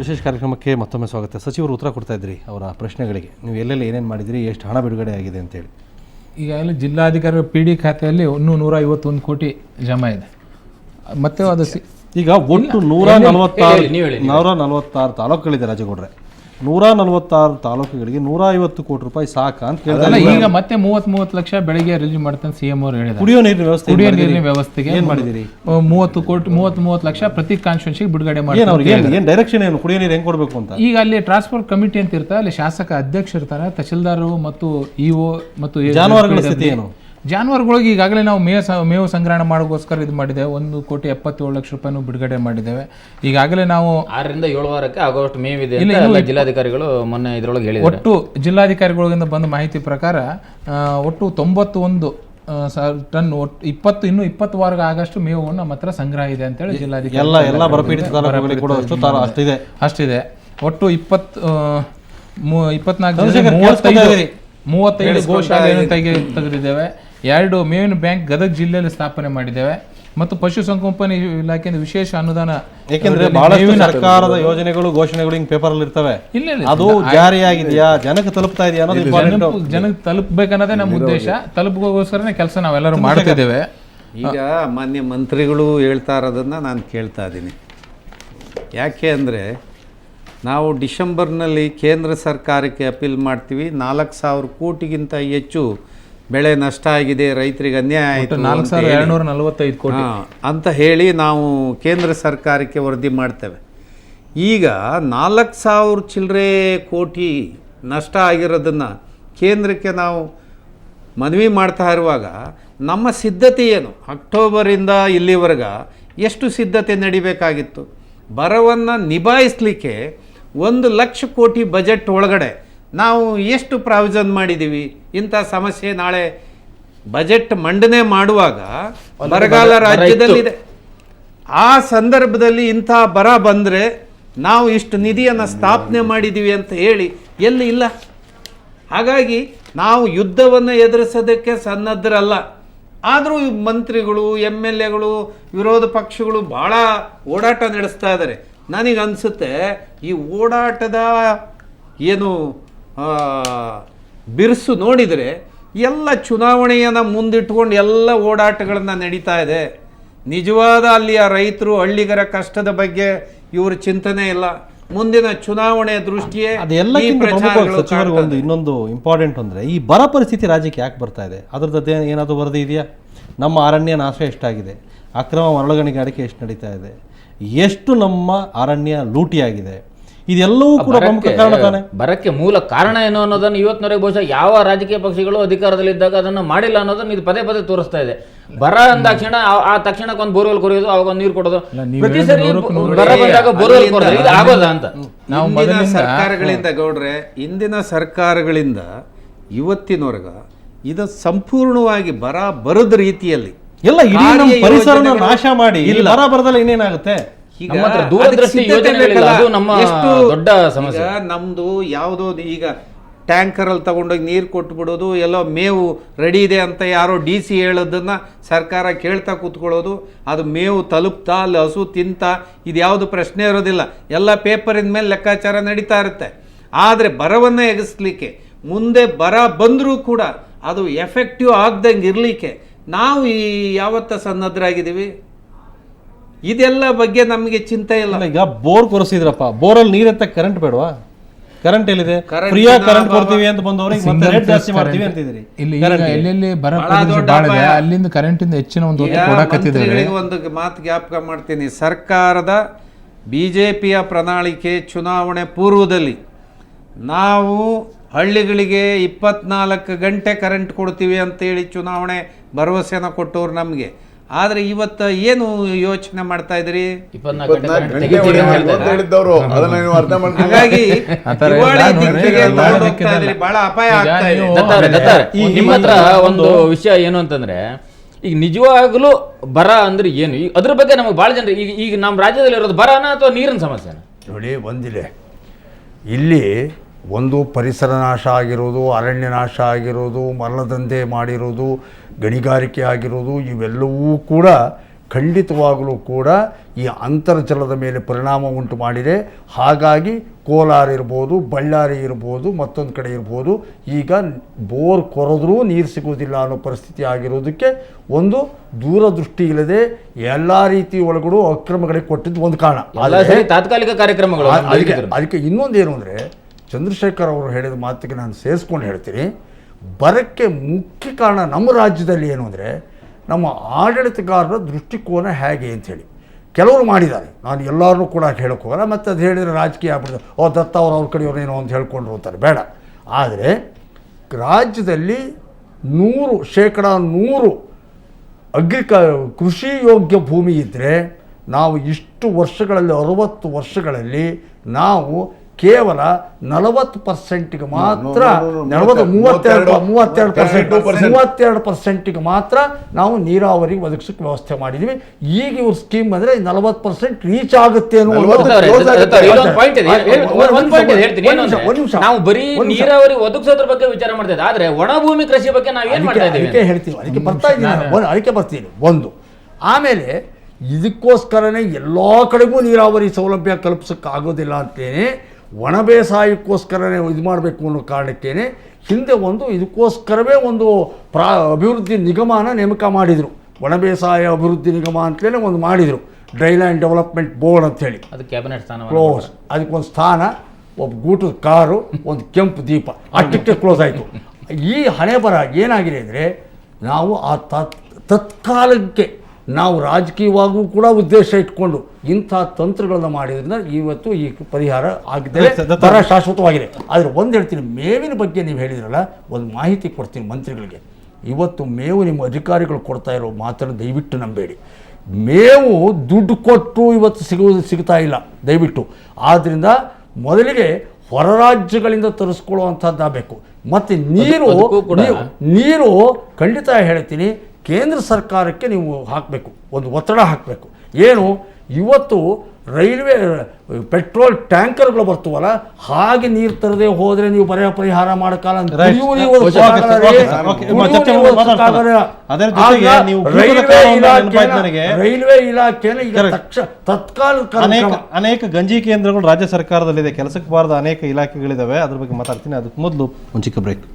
ವಿಶೇಷ ಕಾರ್ಯಕ್ರಮಕ್ಕೆ ಮತ್ತೊಮ್ಮೆ ಸ್ವಾಗತ. ಸಚಿವರು ಉತ್ತರ ಕೊಡ್ತಾ ಇದ್ರಿ ಅವರ ಪ್ರಶ್ನೆಗಳಿಗೆ. ನೀವು ಎಲ್ಲೆಲ್ಲಿ ಏನೇನು ಮಾಡಿದಿರಿ, ಎಷ್ಟು ಹಣ ಬಿಡುಗಡೆ ಆಗಿದೆ ಅಂತೇಳಿ. ಈಗಾಗಲೇ ಜಿಲ್ಲಾಧಿಕಾರಿ PD ಖಾತೆಯಲ್ಲಿ 151 ಕೋಟಿ ಜಮಾ ಇದೆ. ಮತ್ತೆ ಅದು ಈಗ ಒಟ್ಟು 146 ತಾಲೂಕುಗಳಿದೆ ರಾಜಗೌಡ್ರೆ. 146 ತಾಲೂಕುಗಳಿಗೆ 150 ಕೋಟಿ ರೂಪಾಯಿ ಸಾಕ ಅಂತ ಕೇಳಿದ್ರೆ ಈಗ ಮತ್ತೆ 30 ಲಕ್ಷ ಬೆಳಿಗ್ಗೆ ರಿಲೀಸ್ ಮಾಡ್ತಾನೆ CM ಅವರು ಹೇಳಿದ್ದಾರೆ. ಕುಡಿಯೋ ನೀರಿನ ವ್ಯವಸ್ಥೆಗೆ ಏನ್ ಮಾಡಿದಿರಿ? 30 ಲಕ್ಷ ಪ್ರತಿ ಕಾನ್ಸ್ಟಿಟ್ಯೂನ್ಸಿಗೆ ಬಿಡುಗಡೆ ಮಾಡಿ. ಏನ್ ಡೈರೆಕ್ಷನ್ ಏನು, ಕುಡಿಯೋ ನೀರು ಹೆಂಗ್ ಕೊಡಬೇಕು ಅಂತ? ಈಗ ಅಲ್ಲಿ ಟ್ರಾನ್ಸ್ಪೋರ್ಟ್ ಕಮಿಟಿ ಅಂತ ಇರ್ತಾರೆ, ಅಲ್ಲಿ ಶಾಸಕ ಅಧ್ಯಕ್ಷ ಇರ್ತಾರೆ, ತಹಶೀಲ್ದಾರ್ ಮತ್ತು EO ಮತ್ತು ಜಾನುವಾರುಗಳ ಸ್ಥಿತಿ ಏನು? ಜಾನುವಾರುಗಳಿಗೆ ಈಗಾಗಲೇ ನಾವು ಮೇವು ಸಂಗ್ರಹಣೆ ಮಾಡೋಕ್ಕೋಸ್ಕರ ಇದು ಮಾಡಿದ್ದೇವೆ. 1,77,00,000 ರೂಪಾಯಿನೂ ಬಿಡುಗಡೆ ಮಾಡಿದ್ದೇವೆ. ಈಗಾಗಲೇ ನಾವು 6 ರಿಂದ 7 ವಾರಕ್ಕೆ ಆಗೋಷ್ಟು ಮೇವಿದೆ ಅಂತ ಜಿಲ್ಲಾಧಿಕಾರಿಗಳು ಮೊನ್ನೆ ಇದರೊಳಗೆ ಹೇಳಿದ್ದಾರೆ. ಒಟ್ಟು ಜಿಲ್ಲಾಧಿಕಾರಿಗಳಿಂದ ಬಂದ ಮಾಹಿತಿ ಪ್ರಕಾರ ಒಟ್ಟು 91 ಟನ್, ಒಟ್ಟು 20 ವಾರ ಆಗಷ್ಟು ಮೇವು ನಮ್ಮ ಹತ್ರ ಸಂಗ್ರಹ ಇದೆ ಅಂತೇಳಿ ಜಿಲ್ಲಾಧಿಕಾರಿ ಅಷ್ಟಿದೆ. ಒಟ್ಟು 35 ಗೋಶಾಲೆಯನ್ನು ತೆಗೆದಿದ್ದೇವೆ. 2 ಮೇವಿನ ಬ್ಯಾಂಕ್ ಗದಗ ಜಿಲ್ಲೆಯಲ್ಲಿ ಸ್ಥಾಪನೆ ಮಾಡಿದ್ದೇವೆ ಮತ್ತು ಪಶುಸಂಗೋಪನೆ ಇಲಾಖೆಯಿಂದ ವಿಶೇಷ ಅನುದಾನ. ಯಾಕೆಂದ್ರೆ ಬಹಳಷ್ಟು ಸರ್ಕಾರದ ಯೋಜನೆಗಳು ಘೋಷಣೆಗಳು ಹಿಂಗ್ ಪೇಪರ್ ಅಲ್ಲಿ ಇರ್ತವೆ, ಅದು ಜಾರಿಯಾಗಿದೆಯಾ, ಜನಕ್ಕೆ ತಲುಪ್ತಾ ಇದೆಯಾ ಅನ್ನೋದು ಜನಕ್ಕೆ ತಲುಪಬೇಕನ್ನೋದೇ ನಮ್ಮ ಉದ್ದೇಶ. ತಲುಪಗೋಸ್ಕರನೇ ಕೆಲಸ ನಾವೆಲ್ಲರೂ ಮಾಡ್ತಿದ್ದೇವೆ. ಈಗ ಮಾನ್ಯ ಮಂತ್ರಿಗಳು ಹೇಳ್ತಾ ಇರೋದನ್ನು ನಾನು ಕೇಳ್ತಾ ಇದ್ದೀನಿ. ಯಾಕೆ ಅಂದರೆ ನಾವು ಡಿಸೆಂಬರ್ನಲ್ಲಿ ಕೇಂದ್ರ ಸರ್ಕಾರಕ್ಕೆ ಅಪೀಲ್ ಮಾಡ್ತೀವಿ, 4,000 ಕೋಟಿಗಿಂತ ಹೆಚ್ಚು ಬೆಳೆ ನಷ್ಟ ಆಗಿದೆ, ರೈತರಿಗೆ ಅನ್ಯಾಯ ಆಯಿತು, 4,245 ಕೋಟಿ ಅಂತ ಹೇಳಿ ನಾವು ಕೇಂದ್ರ ಸರ್ಕಾರಕ್ಕೆ ವರದಿ ಮಾಡ್ತೇವೆ. ಈಗ 4,000 ಚಿಲ್ಲರೆ ಕೋಟಿ ನಷ್ಟ ಆಗಿರೋದನ್ನು ಕೇಂದ್ರಕ್ಕೆ ನಾವು ಮನವಿ ಮಾಡ್ತಾ ಇರುವಾಗ ನಮ್ಮ ಸಿದ್ಧತೆ ಏನು? ಅಕ್ಟೋಬರಿಂದ ಇಲ್ಲಿವರೆಗೆ ಎಷ್ಟು ಸಿದ್ಧತೆ ನಡಿಬೇಕಾಗಿತ್ತು? ಬರವನ್ನು ನಿಭಾಯಿಸಲಿಕ್ಕೆ 1,00,000 ಕೋಟಿ ಬಜೆಟ್ ಒಳಗಡೆ ನಾವು ಎಷ್ಟು ಪ್ರಾವಿಷನ್ ಮಾಡಿದ್ದೀವಿ? ಇಂಥ ಸಮಸ್ಯೆ ನಾಳೆ ಬಜೆಟ್ ಮಂಡನೆ ಮಾಡುವಾಗ ಬರಗಾಲ ರಾಜ್ಯದಲ್ಲಿದೆ, ಆ ಸಂದರ್ಭದಲ್ಲಿ ಇಂಥ ಬರ ಬಂದರೆ ನಾವು ಇಷ್ಟು ನಿಧಿಯನ್ನು ಸ್ಥಾಪನೆ ಮಾಡಿದ್ದೀವಿ ಅಂತ ಹೇಳಿ ಎಲ್ಲಿ ಇಲ್ಲ. ಹಾಗಾಗಿ ನಾವು ಯುದ್ಧವನ್ನು ಎದುರಿಸೋದಕ್ಕೆ ಸನ್ನದ್ಧರಲ್ಲ. ಆದರೂ ಮಂತ್ರಿಗಳು, MLAಗಳು, ವಿರೋಧ ಪಕ್ಷಗಳು ಭಾಳ ಓಡಾಟ ನಡೆಸ್ತಾ ಇದ್ದಾರೆ. ನನಗನ್ಸುತ್ತೆ ಈ ಓಡಾಟದ ಏನು ಬಿರುಸು ನೋಡಿದರೆ ಎಲ್ಲ ಚುನಾವಣೆಯನ್ನು ಮುಂದಿಟ್ಕೊಂಡು ಎಲ್ಲ ಓಡಾಟಗಳನ್ನು ನಡೀತಾ ಇದೆ. ನಿಜವಾದ ಅಲ್ಲಿಯ ರೈತರು, ಹಳ್ಳಿಗರ ಕಷ್ಟದ ಬಗ್ಗೆ ಇವರು ಚಿಂತನೆ ಇಲ್ಲ. ಮುಂದಿನ ಚುನಾವಣೆ ದೃಷ್ಟಿಯೇ ಒಂದು ಇನ್ನೊಂದು ಇಂಪಾರ್ಟೆಂಟ್ ಅಂದರೆ ಈ ಬರ ಪರಿಸ್ಥಿತಿ ರಾಜ್ಯಕ್ಕೆ ಯಾಕೆ ಬರ್ತಾ ಇದೆ? ಅದರದ್ದು ಏನಾದರೂ ವರದಿ ಇದೆಯಾ? ನಮ್ಮ ಅರಣ್ಯ ನಾಶ ಎಷ್ಟಾಗಿದೆ, ಅಕ್ರಮ ಮರಳುಗಣಿಗಾರಿಕೆ ಎಷ್ಟು ನಡೀತಾ ಇದೆ, ಎಷ್ಟು ನಮ್ಮ ಅರಣ್ಯ ಲೂಟಿಯಾಗಿದೆ, ಇದೆಲ್ಲವೂ ಕೂಡ ಪ್ರಮುಖ ಕಾರಣ ತಾನೆ. ಬರಕ್ಕೆ ಮೂಲ ಕಾರಣ ಏನು ಅನ್ನೋದನ್ನು ಇವತ್ತಿನವರೆಗೆ ಬಹುಶಃ ಯಾವ ರಾಜಕೀಯ ಪಕ್ಷಗಳು ಅಧಿಕಾರದಲ್ಲಿದ್ದಾಗ ಅದನ್ನು ಮಾಡಿಲ್ಲ ಅನ್ನೋದನ್ನು ಇದು ಪದೇ ತೋರಿಸ್ತಾ ಇದೆ. ಬರ ಅಂದಾಕ್ಷಣ ಆ ತಕ್ಷಣಕ್ಕೆ ಒಂದು ಬೋರ್ವೆಲ್ ಕೊರೆಯೋದು, ಅವಾಗ ಒಂದು ನೀರು ಕೊಡೋದು, ಪ್ರತಿ ಸರಿ ಬರ ಬಂದಾಗ ಬೋರ್ವೆಲ್ ಕೊಡೋದು, ಇದು ಆಗೋದ ಅಂತ. ಸರ್ಕಾರಗಳಿಂದ ಗೌಡ್ರೆ, ಇಂದಿನ ಸರ್ಕಾರಗಳಿಂದ ಇವತ್ತಿನವರೆಗ ಇದು ಸಂಪೂರ್ಣವಾಗಿ ಬರದ ರೀತಿಯಲ್ಲಿ ಎಲ್ಲ ಇಡೀ ನಮ್ಮ ಪರಿಸರನ ನಾಶ ಮಾಡಿ ಬರ ಬರದಲ್ಲಿ ಇನ್ನೇನಾಗುತ್ತೆ? ನಮ್ದು ಯಾವುದೋ ಈಗ ಟ್ಯಾಂಕರಲ್ಲಿ ತಗೊಂಡೋಗಿ ನೀರು ಕೊಟ್ಬಿಡೋದು, ಎಲ್ಲೋ ಮೇವು ರೆಡಿ ಇದೆ ಅಂತ ಯಾರೋ DC ಹೇಳೋದನ್ನು ಸರ್ಕಾರ ಕೇಳ್ತಾ ಕೂತ್ಕೊಳ್ಳೋದು, ಅದು ಮೇವು ತಲುಪ್ತಾ, ಅಲ್ಲಿ ಹಸು ತಿಂತ, ಇದು ಯಾವುದು ಪ್ರಶ್ನೆ ಇರೋದಿಲ್ಲ. ಎಲ್ಲ ಪೇಪರಿನ ಮೇಲೆ ಲೆಕ್ಕಾಚಾರ ನಡೀತಾ ಇರುತ್ತೆ. ಆದರೆ ಬರವನ್ನು ಎಗಸ್ಲಿಕ್ಕೆ, ಮುಂದೆ ಬರ ಬಂದರೂ ಕೂಡ ಅದು ಎಫೆಕ್ಟಿವ್ ಆಗ್ದಂಗೆ ಇರಲಿಕ್ಕೆ ನಾವು ಯಾವತ್ತ ಸನ್ನದ್ಧರಾಗಿದ್ದೀವಿ? ಇದೆಲ್ಲ ಬಗ್ಗೆ ನಮಗೆ ಚಿಂತೆ ಇಲ್ಲ. ಈಗ ಬೋರ್ ಕೊರೆಸಿದ್ರಪ್ಪ, ಬೋರಲ್ಲಿ ನೀರೆತ್ತ ಕರೆಂಟ್ ಬೇಡವಾ? ಕರೆಂಟ್ ಎಲ್ಲಿದೆ? ಫ್ರೀಯಾಗಿ ಕರೆಂಟ್ ಕೊಡ್ತೀವಿ ಅಂತ ಬಂದವರಿಗೆ ಮತ್ತೆ ರೇಟ್ ಜಾಸ್ತಿ ಮಾಡ್ತೀವಿ ಅಂತಿದ್ರಿ. ಎಲ್ಲೆಲ್ಲಿ ಬರ ಅಲ್ಲಿಂದ ಕರೆಂಟ್ ಇಂದ ಹೆಚ್ಚಿನ ಒಂದು ಮಾತು ಜ್ಞಾಪಕ ಮಾಡ್ತೀನಿ. ಸರ್ಕಾರದ BJPಯ ಪ್ರಣಾಳಿಕೆ ಚುನಾವಣೆ ಪೂರ್ವದಲ್ಲಿ ನಾವು ಹಳ್ಳಿಗಳಿಗೆ 24 ಗಂಟೆ ಕರೆಂಟ್ ಕೊಡ್ತೀವಿ ಅಂತೇಳಿ ಚುನಾವಣೆ ಭರವಸೆನ ಕೊಟ್ಟವ್ರು ನಮಗೆ. ಆದ್ರೆ ಇವತ್ತು ಏನು ಯೋಚನೆ ಮಾಡ್ತಾ ಇದ್ರಿ? ಹಾಗಾಗಿ ಬಹಳ ಅಪಾಯ ಆಗ್ತಾ ಇದೆ. ನಿಮ್ಮ ಹತ್ರ ಒಂದು ವಿಷಯ ಏನು ಅಂತಂದ್ರೆ, ಈಗ ನಿಜವಾಗ್ಲೂ ಬರ ಅಂದ್ರೆ ಏನು, ಅದ್ರ ಬಗ್ಗೆ ನಮಗೆ ಬಹಳ ಜನ ಈಗ ನಮ್ಮ ರಾಜ್ಯದಲ್ಲಿ ಇರೋದು ಬರನ ಅಥವಾ ನೀರಿನ ಸಮಸ್ಯೆನ? ನೋಡಿ, ಒಂದಿದೆ ಇಲ್ಲಿ ಒಂದು ಪರಿಸರ ನಾಶ ಆಗಿರೋದು, ಅರಣ್ಯ ನಾಶ ಆಗಿರೋದು, ಮರಳದಂಧೆ ಮಾಡಿರೋದು, ಗಣಿಗಾರಿಕೆ ಆಗಿರೋದು, ಇವೆಲ್ಲವೂ ಕೂಡ ಖಂಡಿತವಾಗಲೂ ಕೂಡ ಈ ಅಂತರ್ಜಲದ ಮೇಲೆ ಪರಿಣಾಮ ಉಂಟು ಮಾಡಿದೆ. ಹಾಗಾಗಿ ಕೋಲಾರ ಇರ್ಬೋದು, ಬಳ್ಳಾರಿ ಇರ್ಬೋದು, ಮತ್ತೊಂದು ಕಡೆ ಇರ್ಬೋದು, ಈಗ ಬೋರ್ ಕೊರೆದ್ರೂ ನೀರು ಸಿಗೋದಿಲ್ಲ ಅನ್ನೋ ಪರಿಸ್ಥಿತಿ ಆಗಿರೋದಕ್ಕೆ ಒಂದು ದೂರದೃಷ್ಟಿ ಇಲ್ಲದೆ ಎಲ್ಲ ರೀತಿ ಒಳಗಡೆ ಅಕ್ರಮಗಳಿಗೆ ಕೊಟ್ಟಿದ್ದು ಒಂದು ಕಾರಣ. ತಾತ್ಕಾಲಿಕ ಕಾರ್ಯಕ್ರಮಗಳು. ಅದಕ್ಕೆ ಇನ್ನೊಂದೇನು ಅಂದರೆ, ಚಂದ್ರಶೇಖರ್ ಅವರು ಹೇಳಿದ ಮಾತಿಗೆ ನಾನು ಸೇರಿಸ್ಕೊಂಡು ಹೇಳ್ತೀನಿ, ಬರಕ್ಕೆ ಮುಖ್ಯ ಕಾರಣ ನಮ್ಮ ರಾಜ್ಯದಲ್ಲಿ ಏನು ಅಂದರೆ ನಮ್ಮ ಆಡಳಿತಗಾರರ ದೃಷ್ಟಿಕೋನ ಹೇಗೆ ಅಂಥೇಳಿ ಕೆಲವರು ಮಾಡಿದ್ದಾರೆ. ನಾನು ಎಲ್ಲರನ್ನೂ ಕೂಡ ಹೇಳೋಕೆ ಹೋಗಲ್ಲ, ಮತ್ತು ಅದು ಹೇಳಿದರೆ ರಾಜಕೀಯ ಆಗ್ಬಿಡ್ತಾರೆ, ದತ್ತ ಅವ್ರ ಕಡೆಯವ್ರೇನೋ ಅಂತ ಹೇಳ್ಕೊಂಡು ಹೋಗ್ತಾರೆ, ಬೇಡ. ಆದರೆ ರಾಜ್ಯದಲ್ಲಿ 100% ಕೃಷಿ ಯೋಗ್ಯ ಭೂಮಿ ಇದ್ದರೆ ನಾವು ಇಷ್ಟು ವರ್ಷಗಳಲ್ಲಿ 60 ವರ್ಷಗಳಲ್ಲಿ ನಾವು ಕೇವಲ 40%ಗೆ ಮಾತ್ರ 32%ಗೆ ಮಾತ್ರ ನಾವು ನೀರಾವರಿ ಒದಗಿಸೋಕ್ಕೆ ವ್ಯವಸ್ಥೆ ಮಾಡಿದ್ವಿ. ಈಗ ಇವ್ರ ಸ್ಕೀಮ್ ಅಂದರೆ 40% ರೀಚ್ ಆಗುತ್ತೆ ಅನ್ನೋ ನಾವು ಬರೀ ನೀರಾವರಿ ಒದಗಿಸೋದ್ರ ಬಗ್ಗೆ ವಿಚಾರ ಮಾಡ್ತಾ ಇದ್ದೀವಿ, ಆದ್ರೆ ಒಣ ಭೂಮಿ ಕೃಷಿ ಬಗ್ಗೆ ನಾವು ಏನು ಮಾಡ್ತಾ ಇದ್ದೀವಿ ಅದಕ್ಕೆ ಹೇಳ್ತೀವಿ. ಅದಕ್ಕೆ ಬರ್ತೀನಿ. ಒಂದು ಆಮೇಲೆ ಇದಕ್ಕೋಸ್ಕರನೇ ಎಲ್ಲ ಕಡೆಗೂ ನೀರಾವರಿ ಸೌಲಭ್ಯ ಕಲ್ಪಿಸೋಕ್ಕಾಗೋದಿಲ್ಲ ಅಂತೇನೆ ಒಣ ಬೇಸಾಯಕ್ಕೋಸ್ಕರನೇ ಇದು ಮಾಡಬೇಕು ಅನ್ನೋ ಕಾರಣಕ್ಕೇನೆ ಹಿಂದೆ ಇದಕ್ಕೋಸ್ಕರವೇ ಒಂದು ಅಭಿವೃದ್ಧಿ ನಿಗಮನ ನೇಮಕ ಮಾಡಿದರು. ಒಣ ಬೇಸಾಯ ಅಭಿವೃದ್ಧಿ ನಿಗಮ ಅಂತಲೇ ಒಂದು ಮಾಡಿದರು, ಡ್ರೈಲ್ಯಾಂಡ್ ಡೆವಲಪ್ಮೆಂಟ್ ಬೋರ್ಡ್ ಅಂಥೇಳಿ. ಅದು ಕ್ಯಾಬಿನೆಟ್ ಸ್ಥಾನ ಕ್ಲೋಸ್. ಅದಕ್ಕೊಂದು ಸ್ಥಾನ, ಒಬ್ಬ ಗೂಟದ ಕಾರು, ಒಂದು ಕೆಂಪು ದೀಪ, ಅಷ್ಟಕ್ಕೆ ಕ್ಲೋಸ್ ಆಯಿತು. ಈ ಹಣೆ ಬರ ಏನಾಗಿದೆ ಅಂದರೆ, ನಾವು ಆ ತತ್ಕಾಲಕ್ಕೆ ನಾವು ರಾಜಕೀಯವಾಗೂ ಕೂಡ ಉದ್ದೇಶ ಇಟ್ಕೊಂಡು ಇಂಥ ತಂತ್ರಗಳನ್ನ ಮಾಡಿದ್ರಿಂದ ಇವತ್ತು ಈ ಪರಿಹಾರ ಆಗಿದೆ, ಬರ ಶಾಶ್ವತವಾಗಿದೆ. ಆದರೆ ಒಂದು ಹೇಳ್ತೀನಿ, ಮೇವಿನ ಬಗ್ಗೆ ನೀವು ಹೇಳಿದ್ರಲ್ಲ, ಒಂದು ಮಾಹಿತಿ ಕೊಡ್ತೀನಿ ಮಂತ್ರಿಗಳಿಗೆ. ಇವತ್ತು ಮೇವು ನಿಮ್ಮ ಅಧಿಕಾರಿಗಳು ಕೊಡ್ತಾ ಇರೋ ಮಾತನ್ನು ದಯವಿಟ್ಟು ನಂಬೇಡಿ. ಮೇವು ದುಡ್ಡು ಕೊಟ್ಟು ಇವತ್ತು ಸಿಗ್ತಾ ಇಲ್ಲ ದಯವಿಟ್ಟು. ಆದ್ದರಿಂದ ಮೊದಲಿಗೆ ಹೊರ ರಾಜ್ಯಗಳಿಂದ ತರಿಸ್ಕೊಳ್ಳುವಂಥದ್ದಾಗಬೇಕು. ಮತ್ತು ನೀರು ಖಂಡಿತ ಹೇಳ್ತೀನಿ, ಕೇಂದ್ರ ಸರ್ಕಾರಕ್ಕೆ ನೀವು ಹಾಕಬೇಕು, ಒಂದು ಒತ್ತಡ ಹಾಕಬೇಕು. ಏನು ಇವತ್ತು ರೈಲ್ವೆ ಪೆಟ್ರೋಲ್ ಟ್ಯಾಂಕರ್ಗಳು ಬರ್ತವಲ್ಲ, ಹಾಗೆ ನೀರು ತರದೆ ಹೋದರೆ ನೀವು ಪರಿಹಾರ ಮಾಡೋಕ್ಕಲ್ಲ. ರೈಲ್ವೆ ಇಲಾಖೆನ ಈಗ ತತ್ಕಾಲ ಅನೇಕ ಗಂಜಿ ಕೇಂದ್ರಗಳು ರಾಜ್ಯ ಸರ್ಕಾರದಲ್ಲಿದೆ, ಕೆಲಸಕ್ಕೆ ಬಾರದ ಅನೇಕ ಇಲಾಖೆಗಳಿದಾವೆ. ಅದ್ರ ಬಗ್ಗೆ ಮಾತಾಡ್ತೀನಿ. ಅದಕ್ಕೆ ಮೊದಲು ಒಂದು ಚಿಕ್ಕ ಬ್ರೇಕ್.